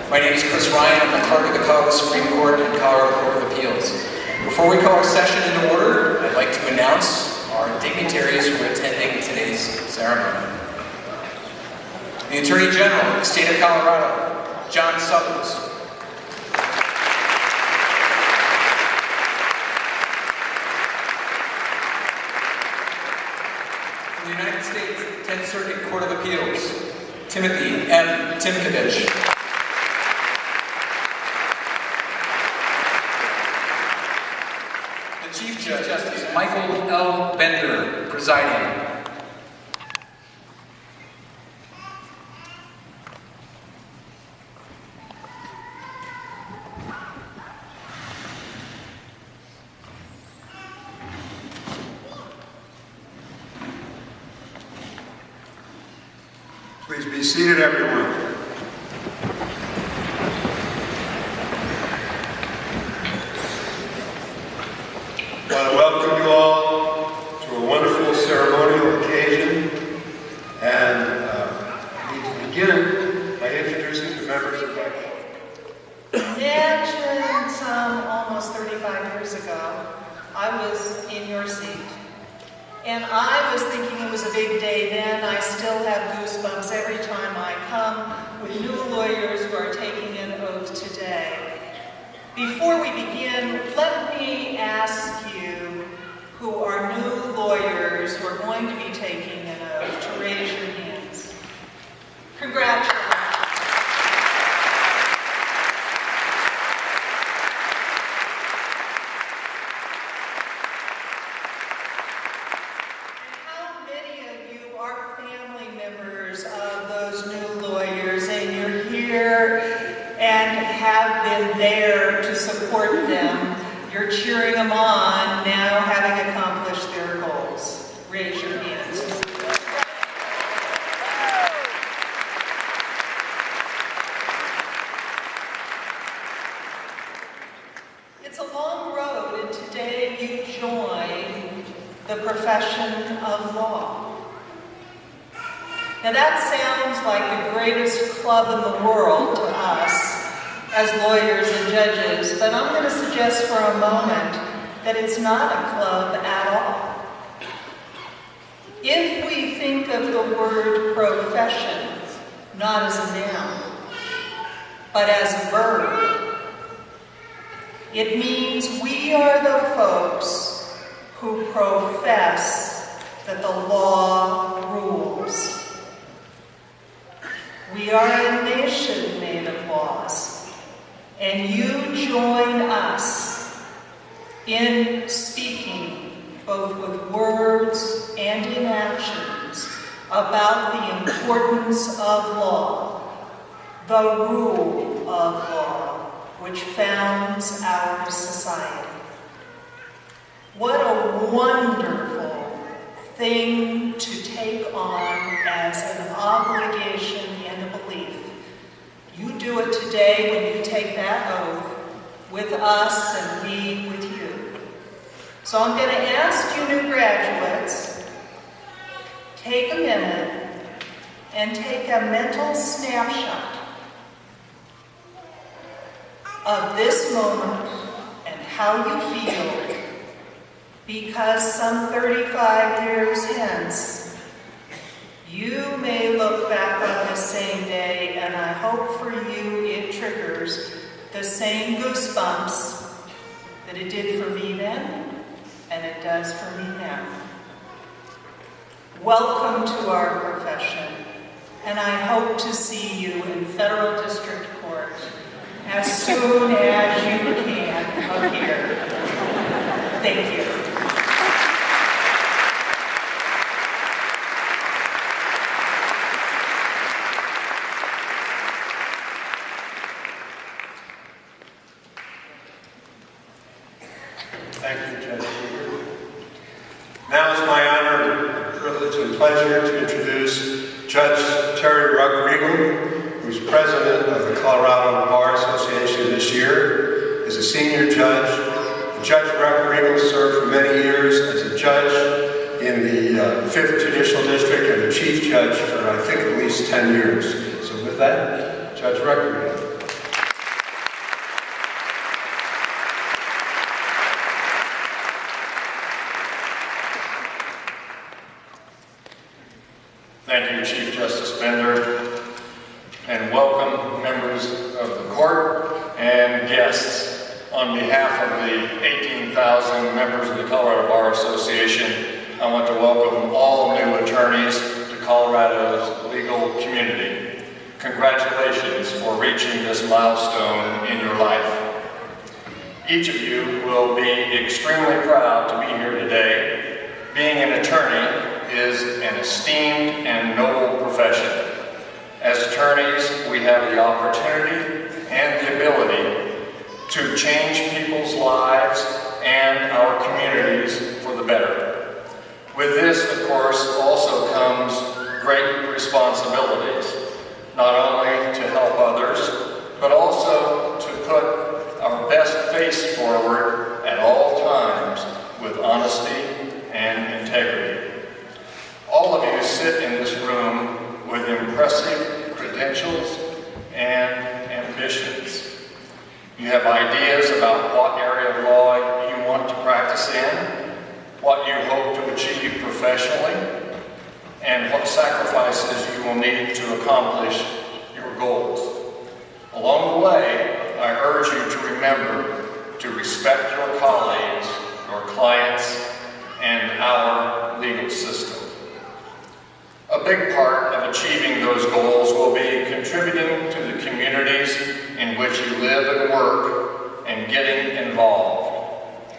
My name is Chris Ryan. I'm the clerk of the Colorado Supreme Court and Colorado Court of Appeals. Before we call our session into order, I'd like to announce our dignitaries who are attending today's ceremony. The Attorney General of the State of Colorado, John Suthers. From the United States 10th Circuit Court of Appeals, Timothy M. Timkovich. The Chief Justice, Michael L. Bender, presiding. Please be seated, everyone. I want to welcome you all to a wonderful ceremonial occasion, and I need to begin by introducing the members of my court. Imagine almost 35 years ago, I was in your seat. And I was thinking it was a big day then. I still have goosebumps every time I come with new lawyers who are taking an oath today. Before we begin, let me ask you who are new lawyers who are going to be taking an oath to raise your hands. Congratulations. There to support them. You're cheering them on now, having accomplished their goals. Raise your hands. It's a long road, and today you join the profession of law. Now that sounds like the greatest club in the world to us as lawyers and judges, but I'm going to suggest for a moment that it's not a club at all. If we think of the word profession not as a noun, but as a verb, it means we are the folks who profess that the law rules. We are a nation made of laws. And you join us in speaking, both with words and in actions, about the importance of law, the rule of law, which founds our society. What a wonderful thing to take on as an obligation and a belief. You do it today when you take that oath with us and we with you. So I'm going to ask you new graduates, take a minute and take a mental snapshot of this moment and how you feel, because some 35 years hence, you may look back on this same day, and I hope for you it triggers the same goosebumps that it did for me then, and it does for me now. Welcome to our profession, and I hope to see you in Federal District Court as soon as you can appear. Thank you. Thank you, Judge Luber. Now it's my honor, privilege, and pleasure to introduce Judge Terry Ruck-Riegel, who's president of the Colorado Bar Association this year, is a senior judge. Judge Ruck-Riegel served for many years as a judge in the 5th Judicial District and the chief judge for, I think, at least 10 years. So with that, Judge Ruck-Riegel. Thank you, Chief Justice Bender, and welcome members of the court and guests. On behalf of the 18,000 members of the Colorado Bar Association, I want to welcome all new attorneys to Colorado's legal community. Congratulations for reaching this milestone in your life. Each of you will be extremely proud to be here today. Being an attorney is an esteemed and noble profession. As attorneys, we have the opportunity and the ability to change people's lives and our communities for the better. With this, of course, also comes great responsibilities, not only to help others, but also to put our best face forward at all times with honesty and integrity. All of you sit in this room with impressive credentials and ambitions. You have ideas about what area of law you want to practice in, what you hope to achieve professionally, and what sacrifices you will need to accomplish your goals. Along the way, I urge you to remember to respect your colleagues, your clients, and our legal system. A big part of achieving those goals will be contributing to the communities in which you live and work and getting involved.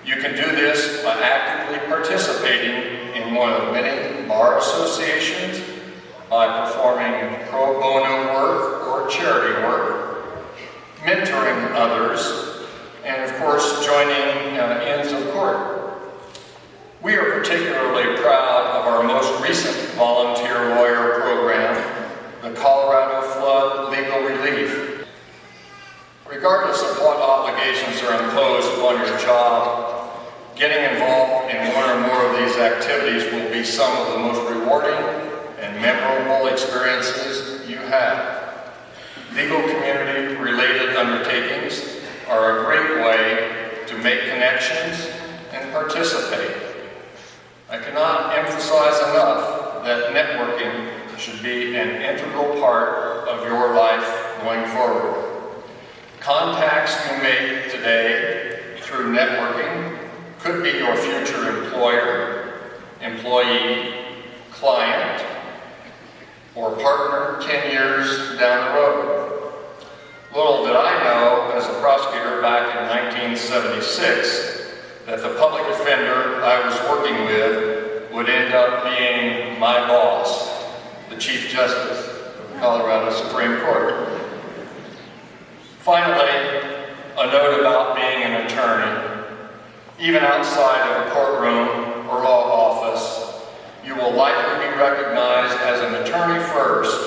You can do this by actively participating in one of many bar associations, by performing pro bono work or charity work, mentoring others, and of course joining Inns of Court. We are particularly proud of our most recent volunteer lawyer program, the Colorado Flood Legal Relief. Regardless of what obligations are imposed upon your job, getting involved in one or more of these activities will be some of the most rewarding and memorable experiences you have. Legal community-related undertakings are a great way to make connections and participate. I cannot emphasize enough that networking should be an integral part of your life going forward. Contacts you make today through networking could be your future employer, employee, client, or partner 10 years down the road. Little did I know as a prosecutor back in 1976 that the public defender I was working with would end up being my boss, the Chief Justice of the Colorado Supreme Court. Finally, a note about being an attorney. Even outside of a courtroom or law office, you will likely be recognized as an attorney first,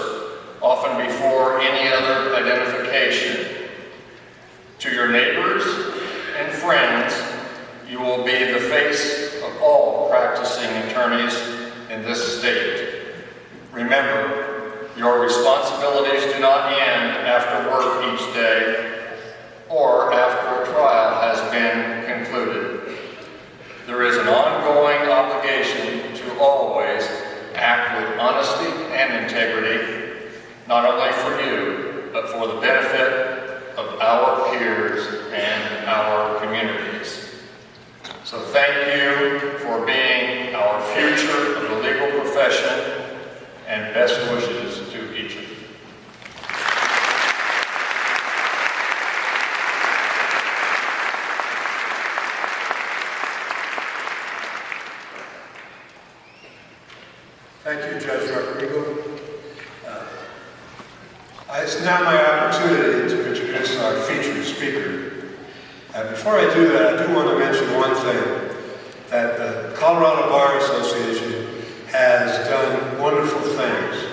often before any other identification. To your neighbors and friends, you will be the face of all practicing attorneys in this state. Remember, your responsibilities do not end after work each day or after a trial has been concluded. There is an ongoing obligation to always act with honesty and integrity, not only for you, but for the benefit of our peers and our communities. So thank you for being our future of the legal profession, and best wishes to each of you. Thank you, Judge Rodrigo. It's now my opportunity to introduce our featured speaker. Before I do that, I do want to mention one thing, that the Colorado Bar Association has done wonderful things.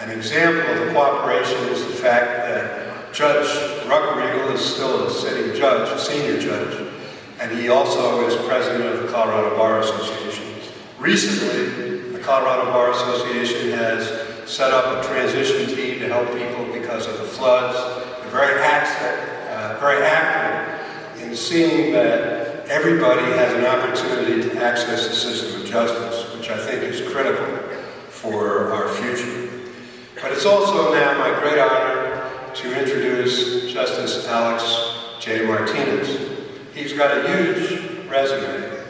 An example of the cooperation is the fact that Judge Ruckriegel is still a sitting judge, a senior judge, and he also is president of the Colorado Bar Association. Recently, the Colorado Bar Association has set up a transition team to help people because of the floods. They're very active in seeing that everybody has an opportunity to access the system of justice, which I think is critical for our it's also now my great honor to introduce Justice Alex J. Martinez. He's got a huge resume,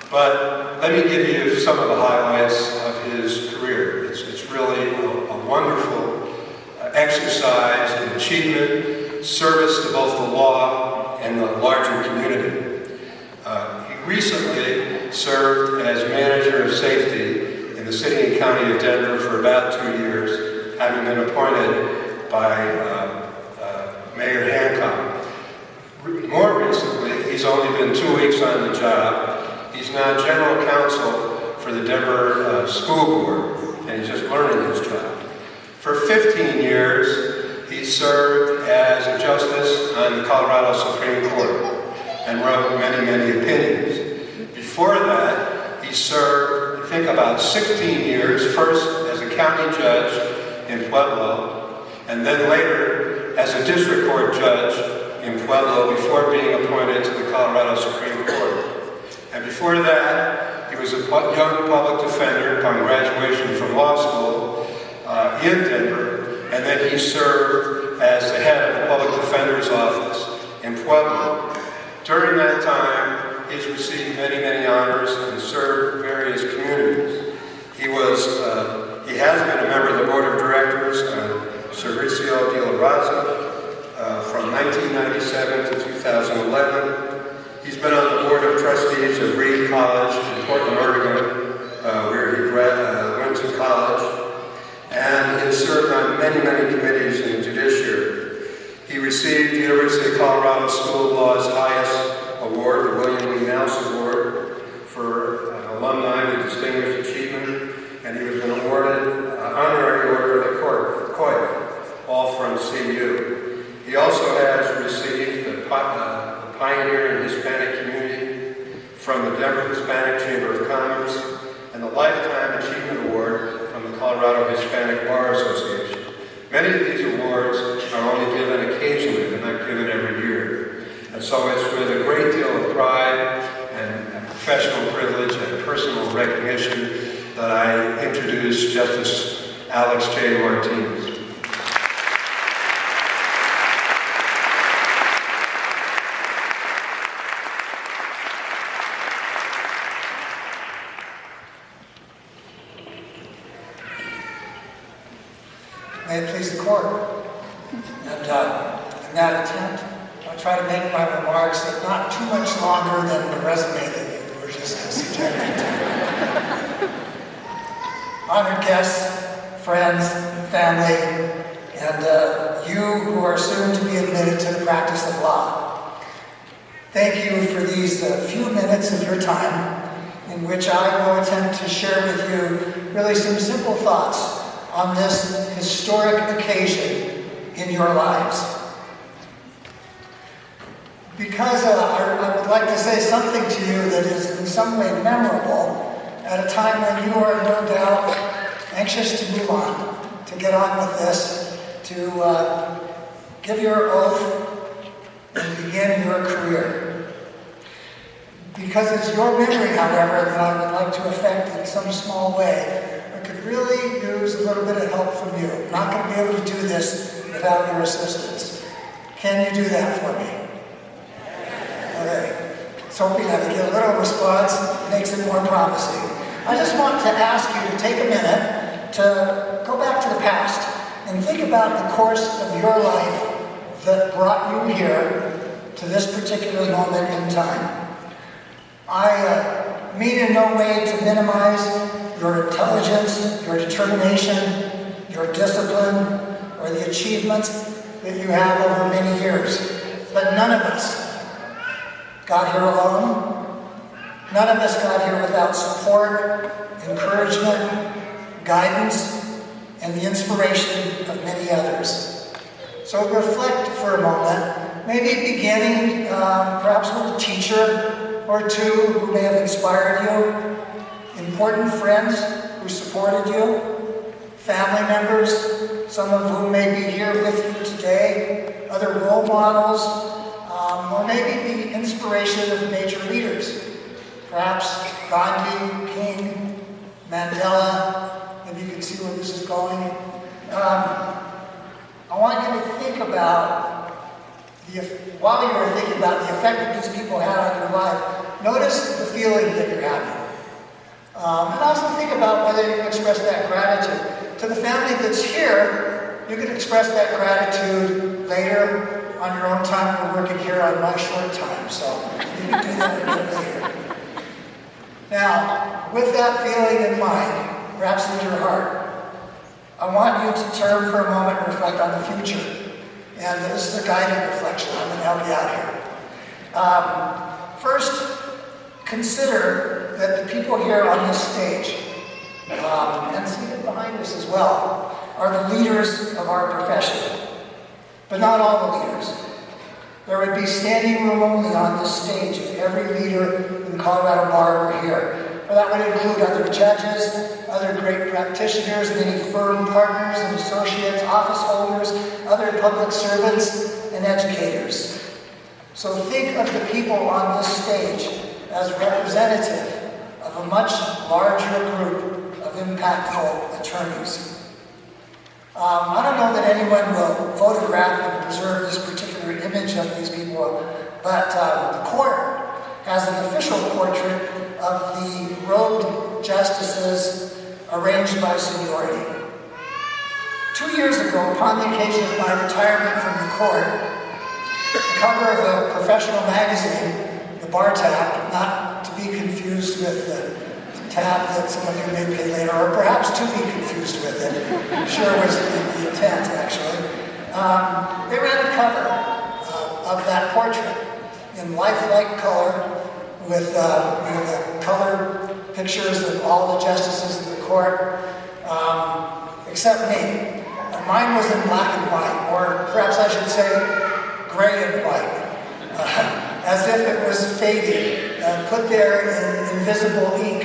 but let me give you some of the highlights of his career. It's really a wonderful exercise in achievement, service to both the law and the larger community. He recently served as manager of safety in the city and county of Denver for about 2 years, having been appointed by Mayor Hancock. More recently, he's only been 2 weeks on the job. He's now general counsel for the Denver School Board, and he's just learning his job. For 15 years, he served as a justice on the Colorado Supreme Court and wrote many, many opinions. Before that, he served, I think, about 16 years, first as a county judge in Pueblo, and then later as a district court judge in Pueblo before being appointed to the Colorado Supreme Court. And before that, he was a young public defender upon graduation from law school in Denver, and then he served as the head of the Public Defender's Office in Pueblo. During that time, he's received many, many honors and served various communities. He has been a member of the Board of Directors of Servicio de la Raza from 1997 to 2011. He's been on the Board of Trustees of Reed College in Portland, Oregon, where he went to college. And he has served on many, many committees in the judiciary. He received the University of Colorado School of Law's highest award, the William E. Mouse Award, for alumni with distinguished achievement, and he was awarded honorary order of the Coif, all from CU. He also has received the Pioneer in Hispanic Community from the Denver Hispanic Chamber of Commerce and the Lifetime Achievement Award from the Colorado Hispanic Bar Association. Many of these awards are only given occasionally, they're not given every year. And so it's with a great deal of pride and professional privilege and personal recognition that I introduce Justice Alex J. Martinez. May it please the court. And in that attempt, I'll try to make my remarks not too much longer than the resume that you were just subjected to. Honored guests, friends, family, and you who are soon to be admitted to the practice of law. Thank you for these few minutes of your time in which I will attempt to share with you really some simple thoughts on this historic occasion in your lives. Because I would like to say something to you that is in some way memorable at a time when you are no doubt anxious to move on, to get on with this, to give your oath and begin your career. Because it's your memory, however, that I would like to affect in some small way. I could really use a little bit of help from you. I'm not going to be able to do this without your assistance. Can you do that for me? Okay. So hoping I can get a little response, makes it more promising. I just want to ask you to take a minute to go back to the past and think about the course of your life that brought you here to this particular moment in time. I mean in no way to minimize your intelligence, your determination, your discipline, or the achievements that you have over many years. But none of us got here alone. None of us got here without support, encouragement, guidance, and the inspiration of many others. So reflect for a moment, maybe beginning perhaps with a teacher or two who may have inspired you, important friends who supported you, family members, some of whom may be here with you today, other role models, or maybe the inspiration of major leaders. Perhaps Gandhi, King, Mandela, maybe you can see where this is going. I want you to think about, while you were thinking about the effect that these people had on your life, notice the feeling that you're having. And also think about whether you can express that gratitude. To the family that's here, you can express that gratitude later on your own time. We're working here on my short time, so you can do that a bit later. Now, with that feeling in mind, perhaps in your heart, I want you to turn for a moment and reflect on the future. And this is a guided reflection. I'm going to help you out here. First, consider that the people here on this stage, and seated behind us as well, are the leaders of our profession. But not all the leaders. There would be standing room only on this stage if every leader in the Colorado Bar were here. Well, that would include other judges, other great practitioners, many firm partners and associates, office holders, other public servants, and educators. So think of the people on this stage as representative of a much larger group of impactful attorneys. I don't know that anyone will photograph and preserve this particular image of these people, but the court has an official portrait of the robed justices arranged by seniority. 2 years ago, upon the occasion of my retirement from the court, the cover of a professional magazine, the Bar Tab, not to be confused with the tab that some of you may pay later, or perhaps to be confused with it, sure was the intent actually. They ran a cover of that portrait in lifelike color with the color pictures of all the justices of the court, except me. Mine was in black and white, or perhaps I should say gray and white, as if it was faded, put there in invisible ink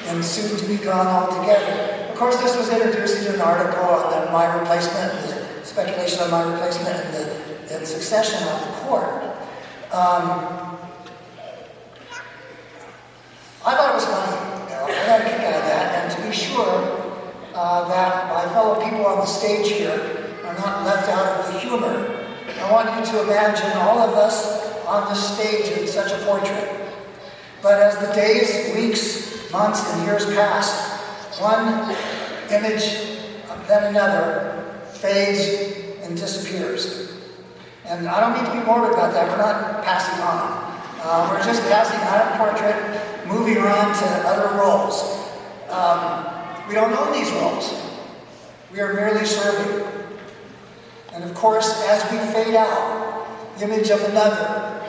and soon to be gone altogether. Of course, this was introduced in an article on my replacement, the speculation on my replacement and succession on the court. I thought it was funny. I got a kick out of that, and to be sure that my fellow people on the stage here are not left out of the humor, I want you to imagine all of us on the stage in such a portrait. But as the days, weeks, months, and years pass, one image, then another, fades and disappears. And I don't mean to be morbid about that. We're not passing on. We're just passing out of portrait, moving on to other roles. We don't own these roles. We are merely serving. And of course, as we fade out, the image of another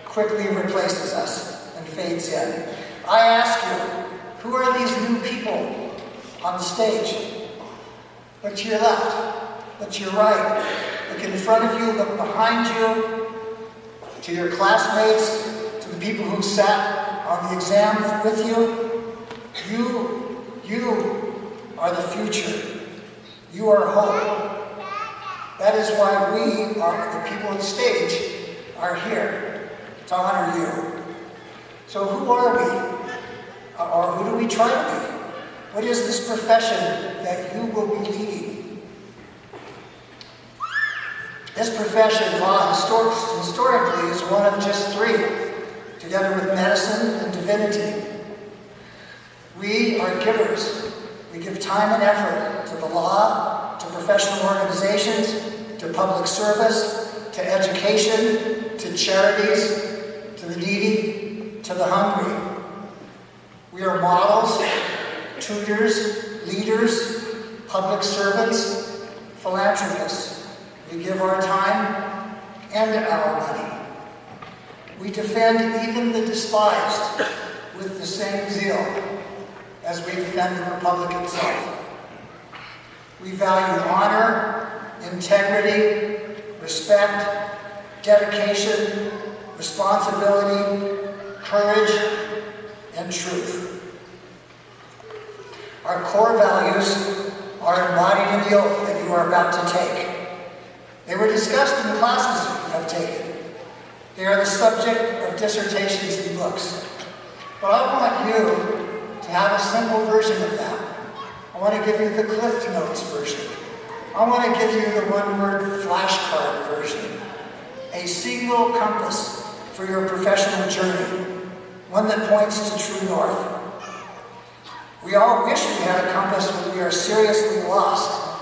quickly replaces us and fades in. I ask you, who are these new people on the stage? Look to your left, look to your right, look in front of you, look behind you, to your classmates, to the people who sat on the exam with you. You are the future. You are hope. That is why we are, the people on the stage, are here to honor you. So who are we? Or who do we try to be? What is this profession that you will be leading? This profession, law, historically is one of just three, together with medicine and divinity. We are givers. We give time and effort to the law, to professional organizations, to public service, to education, to charities, to the needy, to the hungry. We are models, tutors, leaders, public servants, philanthropists. We give our time and our money. We defend even the despised with the same zeal as we defend the Republic itself. We value honor, integrity, respect, dedication, responsibility, courage, and truth. Our core values are embodied in the oath that you are about to take. They were discussed in the classes you have taken. They are the subject of dissertations and books. But I want you to have a simple version of that. I want to give you the Cliff Notes version. I want to give you the one-word flashcard version. A single compass for your professional journey, one that points to true north. We all wish we had a compass when we are seriously lost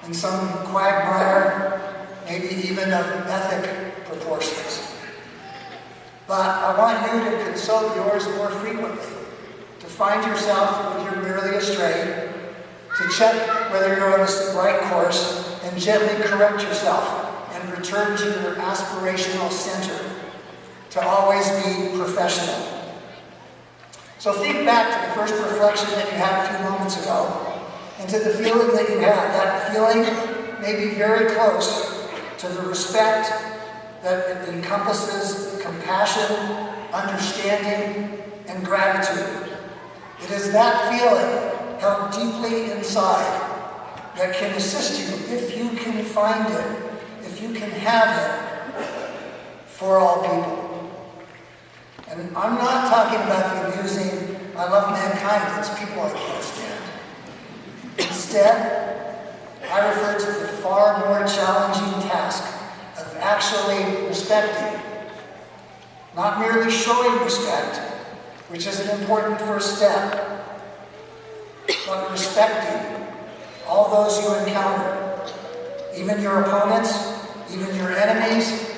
in some quagmire, maybe even of ethic proportions. But I want you to consult yours more frequently, to find yourself when you're merely astray, to check whether you're on the right course, and gently correct yourself and return to your aspirational center, to always be professional. So think back to the first reflection that you had a few moments ago, and to the feeling that you had. That feeling may be very close to the respect that encompasses compassion, understanding, and gratitude. It is that feeling held deeply inside that can assist you, if you can find it, if you can have it, for all people. And I'm not talking about the amusing, I love mankind, it's people I can't stand. Instead, I refer to the far more challenging task of actually respecting, not merely showing respect, which is an important first step, but respecting all those you encounter, even your opponents, even your enemies,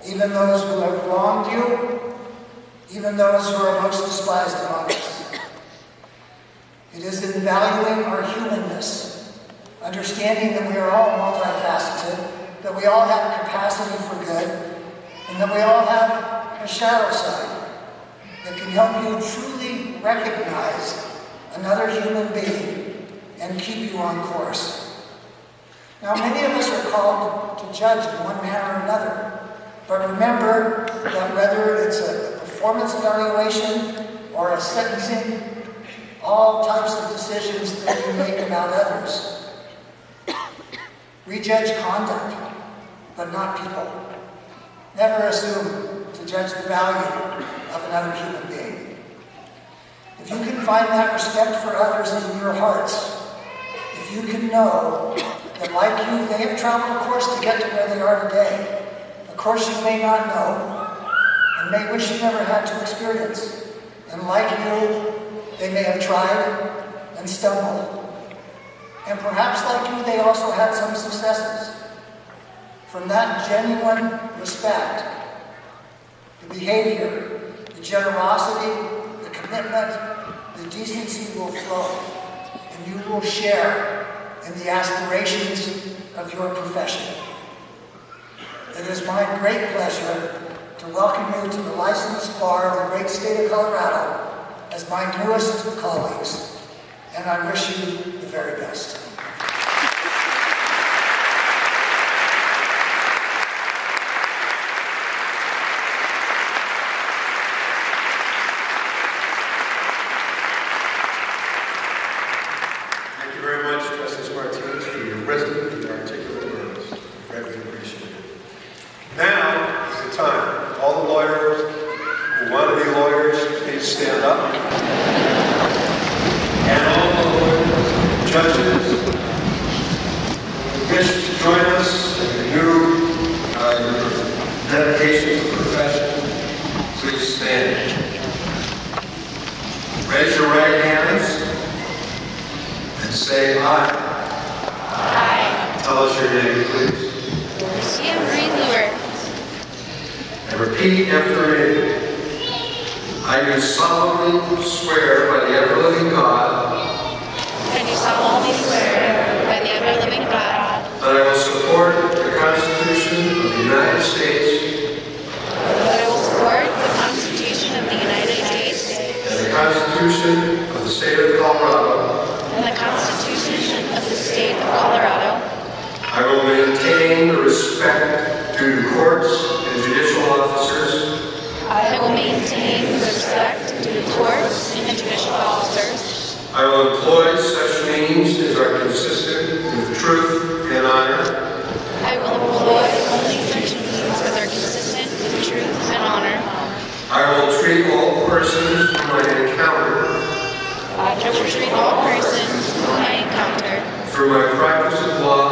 even those who have wronged you, even those who are most despised among us. It is in valuing our humanness, understanding that we are all multifaceted, that we all have capacity for good, and that we all have a shadow side that can help you truly recognize another human being and keep you on course. Now, many of us are called to judge in one manner or another, but remember that whether it's a performance evaluation or a sentencing, all types of decisions that you make about others, we judge conduct, but not people. Never assume to judge the value of another human being. If you can find that respect for others in your hearts, if you can know that like you, they have traveled a course to get to where they are today, a course you may not know, and may wish you never had to experience. And like you, they may have tried and stumbled. And perhaps like you, they also had some successes. From that genuine respect, the behavior, the generosity, the commitment, the decency will flow, and you will share in the aspirations of your profession. It is my great pleasure to welcome you to the licensed bar of the great state of Colorado as my newest colleagues, and I wish you the very best. Thank you very much, Justice Martinez, for your wisdom and articulate words. Greatly appreciated. Now is the time. All the lawyers who want to be lawyers, please stand up. And all the lawyers, judges, who wish to join us in renew your dedication to the profession, please stand. Raise your right hands and say aye. Aye. Tell us your name, please. Luber. And repeat after me. I do solemnly swear by the ever-living God I do solemnly swear by the ever-living God that I will support the Constitution of the United States that I will support the Constitution of the United States and the Constitution of the State of Colorado. and the Constitution of the State of Colorado. I will maintain the respect due to courts and judicial officers I will maintain the respect due to courts and judicial officers. I will employ such means as are consistent with truth and honor. I will employ only such means as are consistent with truth and honor. I will treat all persons whom I encounter I will treat all persons whom I encounter through my practice of law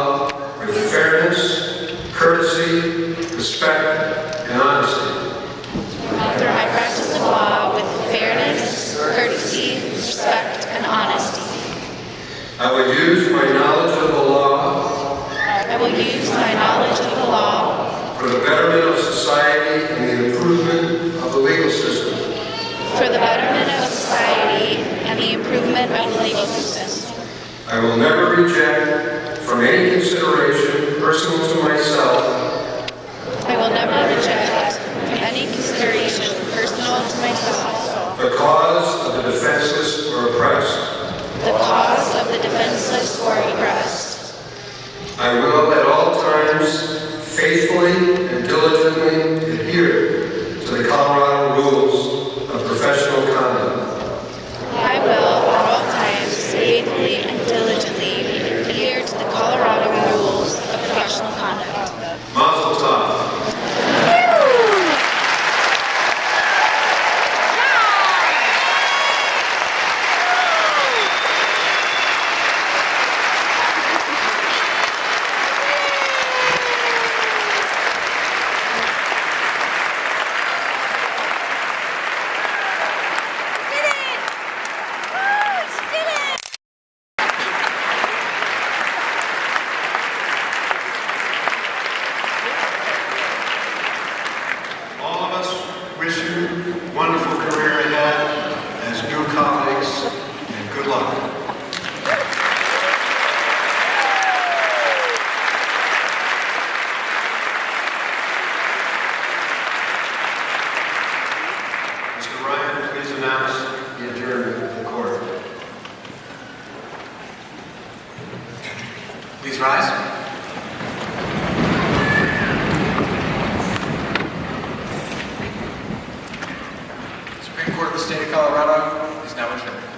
legal system. I will never reject, from any consideration personal to myself, I will never reject, from any consideration personal to myself, the cause of the defenseless or oppressed. the cause of the defenseless or oppressed. I will at all times faithfully and diligently adhere to the Colorado rules of professional conduct. I will at all times faithfully and diligently adhere to the Colorado rules of professional conduct. Mazel tov. All of us wish you a wonderful career ahead as new colleagues, and good luck. Mr. Ryan, please announce the adjournment of the court. Please rise. Supreme Court of the State of Colorado is now adjourned.